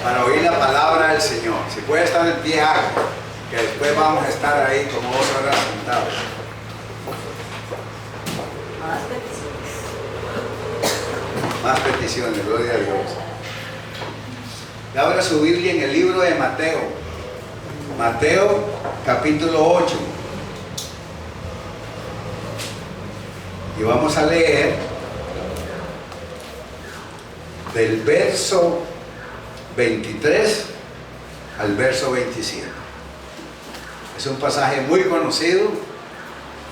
para oír la palabra del Señor. Si puede estar en pie, haga, que después vamos a estar ahí como 2 horas sentados. Más peticiones, gloria a Dios. Y ahora su Biblia en el libro de Mateo. Mateo capítulo 8. Y vamos a leer del verso 23 al verso 27. Es un pasaje muy conocido,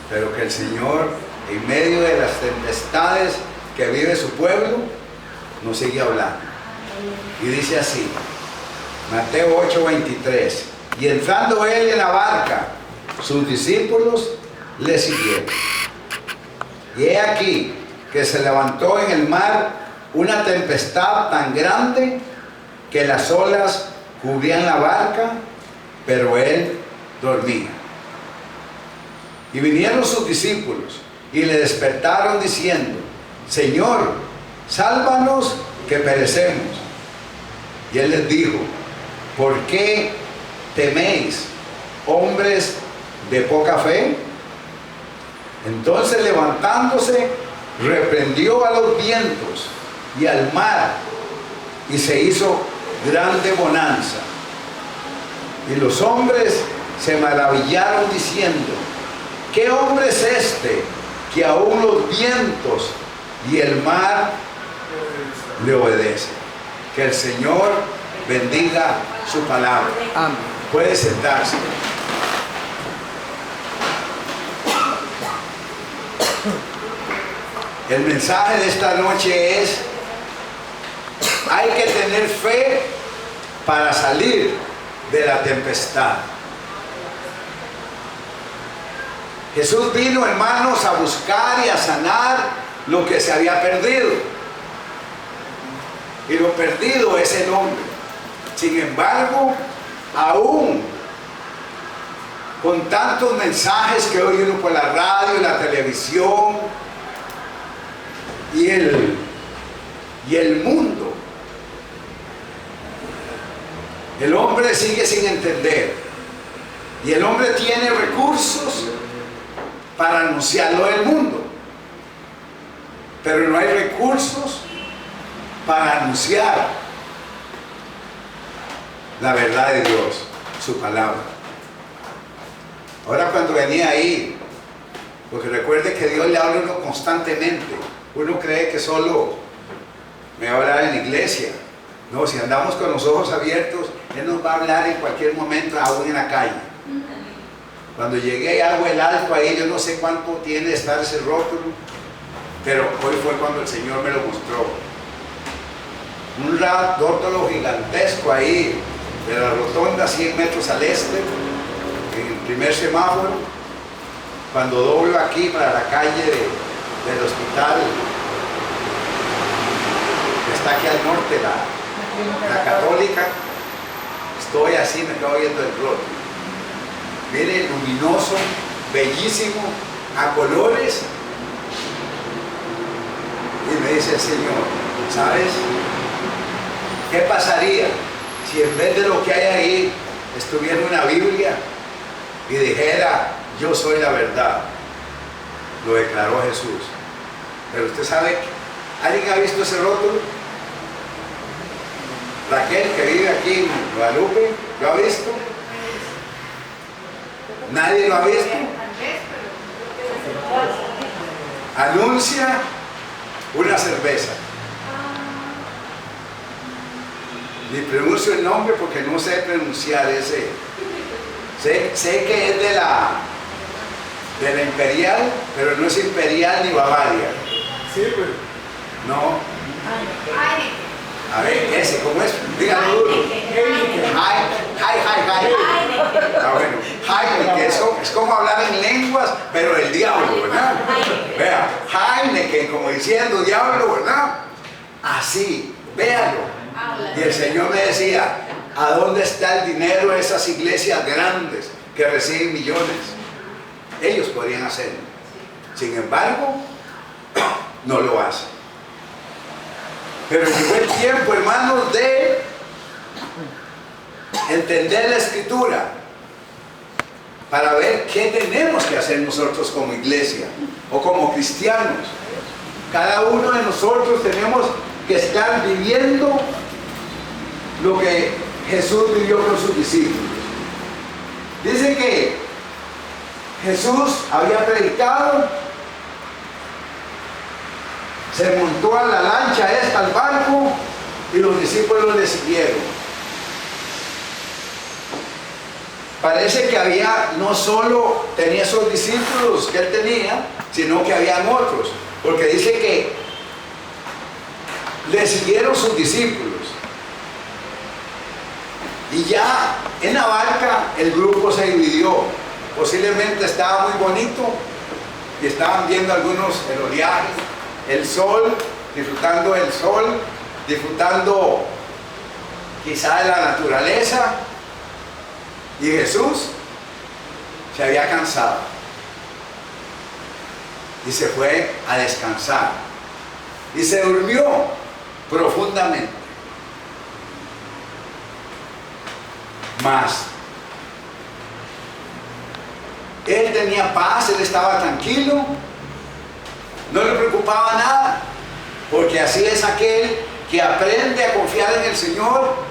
pero que el Señor, en medio de las tempestades que vive su pueblo, nos sigue hablando. Y dice así, Mateo 8:23: y entrando él en la barca, sus discípulos le siguieron. Y he aquí que se levantó en el mar una tempestad tan grande que las olas cubrían la barca, pero él dormía. Y vinieron sus discípulos y le despertaron diciendo: Señor, sálvanos que perecemos. Y él les dijo: ¿por qué teméis, hombres de poca fe? Entonces, levantándose, reprendió a los vientos y al mar, y se hizo grande bonanza. Y los hombres se maravillaron diciendo: ¿qué hombre es este que aún los vientos y el mar le obedecen? Que el Señor bendiga su palabra. Amén. Puede sentarse. El mensaje de esta noche es: hay que tener fe para salir de la tempestad. Jesús vino, hermanos, a buscar y a sanar lo que se había perdido. Y lo perdido es el hombre. Sin embargo, aún con tantos mensajes que oye uno por la radio, la televisión y el mundo, el hombre sigue sin entender. Y el hombre tiene recursos para anunciarlo del mundo, pero no hay recursos para anunciar la verdad de Dios, su palabra. Ahora, cuando venía ahí, porque recuerde que Dios le habla a uno constantemente. Uno cree que solo me va a hablar en la iglesia. No, si andamos con los ojos abiertos, Él nos va a hablar en cualquier momento, aún en la calle. Cuando llegué a el alto ahí, yo no sé cuánto tiene de estar ese rótulo, pero hoy fue cuando el Señor me lo mostró. Un rótulo gigantesco ahí, de la rotonda 100 metros al este, en el primer semáforo, cuando doblo aquí para la calle del hospital, que está aquí al norte, la Católica, estoy así, me quedo viendo el rótulo. Mire, luminoso, bellísimo, a colores. Y me dice el Señor: ¿sabes qué pasaría si en vez de lo que hay ahí estuviera una Biblia y dijera: yo soy la verdad? Lo declaró Jesús. Pero usted sabe, ¿alguien ha visto ese rótulo? Raquel, que vive aquí en Guadalupe, ¿lo ha visto? ¿Nadie lo ha visto? Anuncia una cerveza. Ni pronuncio el nombre porque no sé pronunciar ese. Sé que es de la Imperial, pero no es Imperial ni Bavaria. Sí, pues. No. A ver, ese, ¿cómo es? Díganlo duro. Bueno, Heineken, es como hablar en lenguas, pero el diablo, ¿verdad? Vea, Heineken, como diciendo diablo, ¿verdad? Así, véalo. Y el Señor me decía: ¿a dónde está el dinero de esas iglesias grandes que reciben millones? Ellos podrían hacerlo. Sin embargo, no lo hacen. Pero llegó el tiempo, hermanos, de entender la Escritura para ver qué tenemos que hacer nosotros como iglesia o como cristianos. Cada uno de nosotros tenemos que estar viviendo lo que Jesús vivió con sus discípulos. Dice que Jesús había predicado, se montó a la lancha esta, al barco, y los discípulos le siguieron. Parece que había, no solo tenía esos discípulos que él tenía, sino que habían otros, porque dice que le siguieron sus discípulos. Y ya en la barca el grupo se dividió. Posiblemente estaba muy bonito y estaban viendo algunos el oleaje, el sol, disfrutando del sol, disfrutando quizá de la naturaleza. Y Jesús se había cansado y se fue a descansar y se durmió profundamente. Mas él tenía paz, él estaba tranquilo, no le preocupaba nada, porque así es aquel que aprende a confiar en el Señor.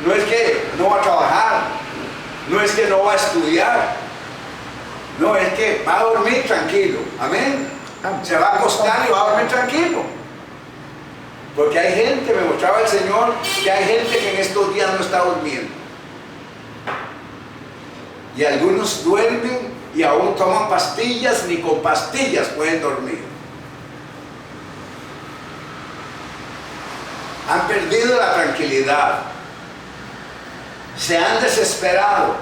No es que no va a trabajar, no es que no va a estudiar, no, es que va a dormir tranquilo, amén. Se va a acostar y va a dormir tranquilo. Porque hay gente, me mostraba el Señor, que hay gente que en estos días no está durmiendo. Y algunos duermen y aún toman pastillas, ni con pastillas pueden dormir. Han perdido la tranquilidad. Se han desesperado.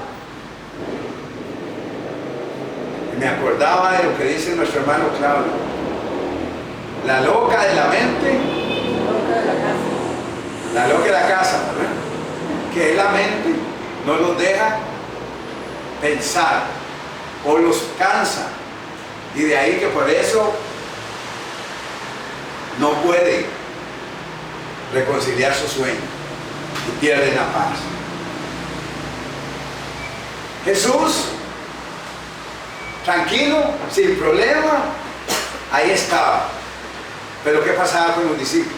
Y me acordaba de lo que dice nuestro hermano Claudio. La loca de la mente, la loca de la casa, ¿verdad? Que es la mente, no los deja pensar o los cansa. Y de ahí que por eso no pueden reconciliar su sueño y pierden la paz. Jesús, tranquilo, sin problema, ahí estaba. Pero ¿qué pasaba con los discípulos?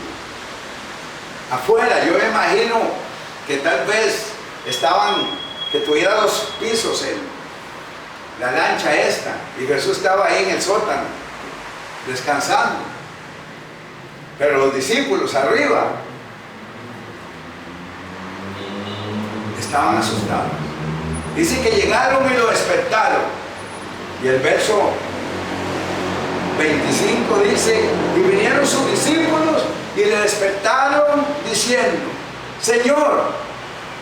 Afuera, yo me imagino que tal vez estaban, que tuviera 2 pisos en la lancha esta, y Jesús estaba ahí en el sótano, descansando. Pero los discípulos arriba estaban asustados. Dice que llegaron y lo despertaron. Y el verso 25 dice, y vinieron sus discípulos y le despertaron diciendo, Señor,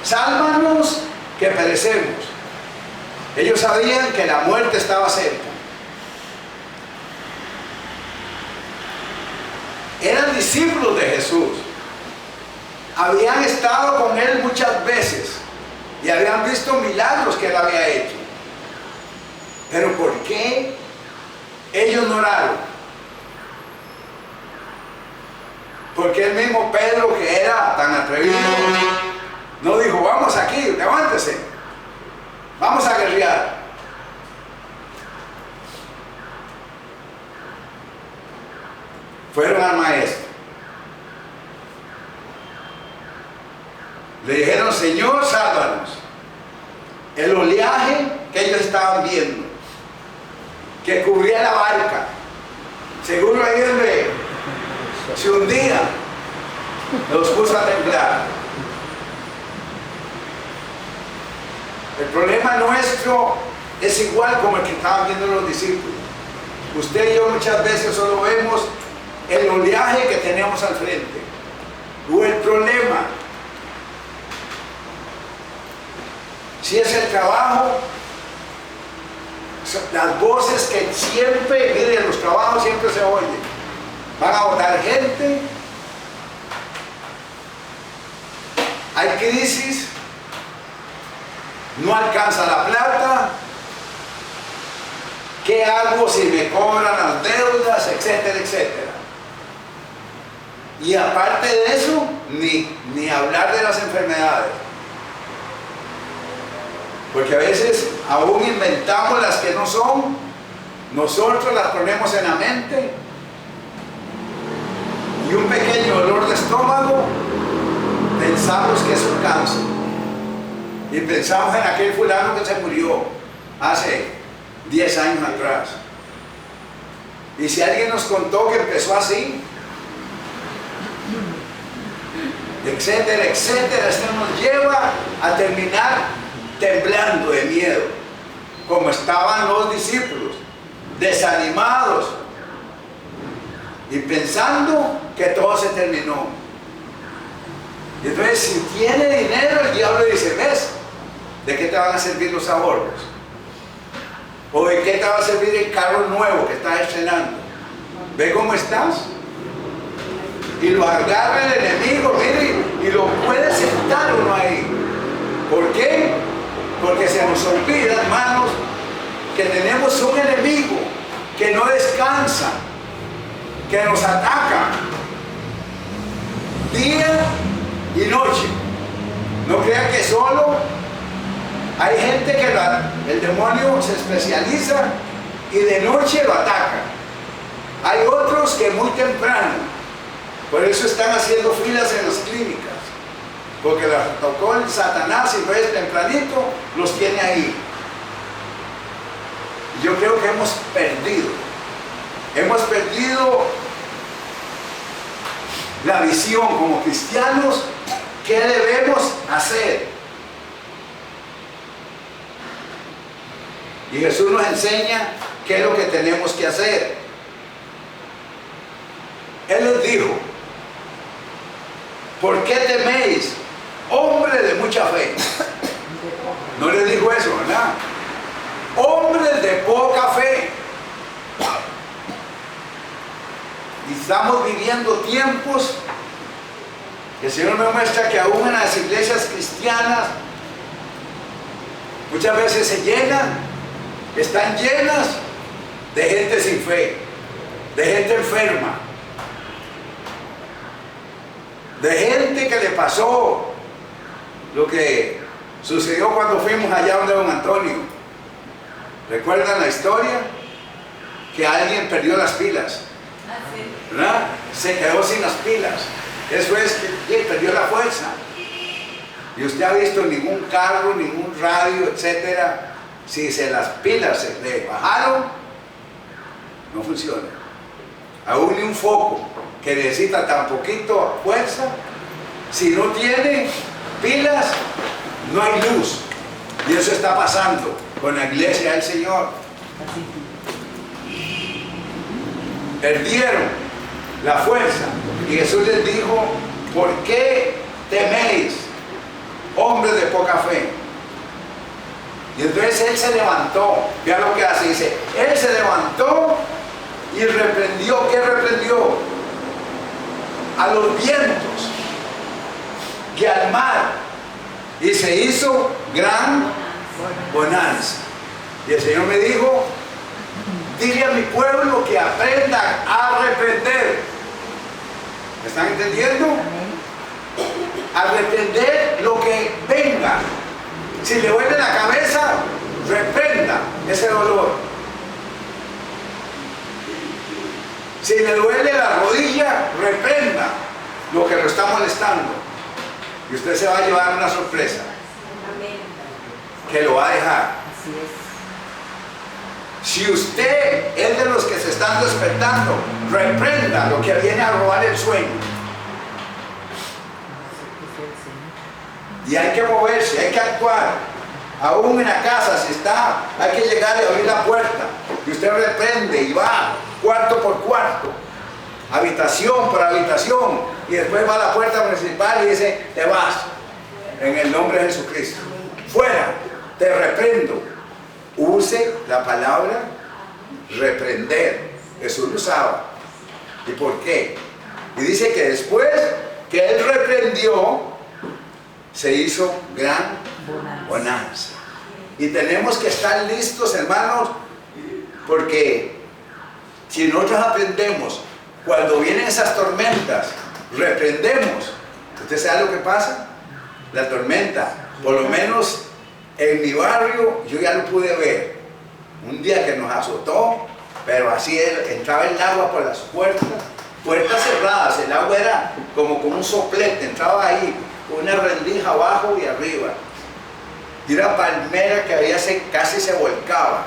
sálvanos que perecemos. Ellos sabían que la muerte estaba cerca. Eran discípulos de Jesús. Habían estado con él muchas veces y habían visto milagros que él había hecho. Pero ¿por qué ellos no oraron? Porque el mismo Pedro, que era tan atrevido, no dijo, vamos aquí, levántese, vamos a guerrear. Fueron al maestro. Le dijeron, Señor, sálvanos. El oleaje que ellos estaban viendo, que cubría la barca, seguro ahí donde se hundía, los puso a temblar. El problema nuestro es igual como el que estaban viendo los discípulos. Usted y yo muchas veces solo vemos el oleaje que tenemos al frente, o el problema. Si es el trabajo, las voces que siempre, miren, los trabajos siempre se oyen. Van a votar gente, hay crisis, no alcanza la plata, ¿qué hago si me cobran las deudas, etcétera, etcétera? Y aparte de eso, ni hablar de las enfermedades. Porque a veces aún inventamos las que no son, nosotros las ponemos en la mente, y un pequeño dolor de estómago pensamos que es un cáncer, y pensamos en aquel fulano que se murió hace 10 años atrás, y si alguien nos contó que empezó así, etcétera, etcétera, esto nos lleva a terminar temblando de miedo, como estaban los discípulos, desanimados y pensando que todo se terminó. Y entonces, si tiene dinero, el diablo dice: ¿ves? ¿De qué te van a servir los ahorros? ¿O de qué te va a servir el carro nuevo que estás estrenando? ¿Ve cómo estás? Y lo agarra el enemigo, mire, y lo puede sentar uno ahí. ¿Por qué? Porque se nos olvida, hermanos, que tenemos un enemigo que no descansa, que nos ataca día y noche. No crean que solo hay gente que el demonio se especializa y de noche lo ataca. Hay otros que muy temprano, por eso están haciendo filas en las clínicas, porque las tocó el Satanás y ves tempranito, los tiene ahí. Yo creo que hemos perdido la visión como cristianos. ¿Qué debemos hacer? Y Jesús nos enseña qué es lo que tenemos que hacer. Él les dijo: ¿por qué teméis, hombre de mucha fe? No les dijo eso, ¿verdad? Hombres de poca fe. Y estamos viviendo tiempos que el Señor me muestra que aún en las iglesias cristianas muchas veces se llenan, están llenas de gente sin fe, de gente enferma, de gente que le pasó lo que sucedió cuando fuimos allá donde don Antonio. ¿Recuerdan la historia? Que alguien perdió las pilas, ¿verdad? Se quedó sin las pilas. Eso es que perdió la fuerza. Y usted ha visto ningún carro, ningún radio, etcétera, si las pilas se le bajaron, no funciona. Aún ni un foco que necesita tan poquito fuerza, si no tiene pilas, no hay luz. Y eso está pasando con la iglesia del Señor. Perdieron la fuerza. Y Jesús les dijo: ¿por qué teméis, hombres de poca fe? Y entonces Él se levantó. Vean lo que hace, dice: Él se levantó y reprendió. ¿Qué reprendió? A los vientos y al mar. Y se hizo gran bonanza. Y el Señor me dijo: dile a mi pueblo que aprenda a reprender. ¿Me están entendiendo? A reprender lo que venga. Si le duele la cabeza, reprenda ese dolor. Si le duele la rodilla, reprenda lo que lo está molestando. Y usted se va a llevar una sorpresa que lo va a dejar. Si usted es de los que se están despertando, reprenda lo que viene a robar el sueño. Y hay que moverse, hay que actuar. Aún en la casa, si está, hay que llegar y abrir la puerta. Y usted reprende y va cuarto por cuarto, habitación por habitación. Y después va a la puerta principal y dice: te vas, en el nombre de Jesucristo. Fuera, te reprendo. Use la palabra reprender. Jesús lo usaba. ¿Y por qué? Y dice que después que Él reprendió, se hizo gran bonanza. Y tenemos que estar listos, hermanos, porque si nosotros aprendemos, cuando vienen esas tormentas, reprendemos. ¿Usted sabe lo que pasa? La tormenta, por lo menos En mi barrio yo ya lo pude ver. Un día que nos azotó, pero así entraba el agua por las puertas cerradas, el agua era como con un soplete, entraba ahí, una rendija abajo y arriba. Y una palmera que casi se volcaba.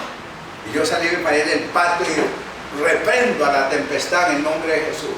Y yo salí para ir del patio y reprendo a la tempestad en el nombre de Jesús.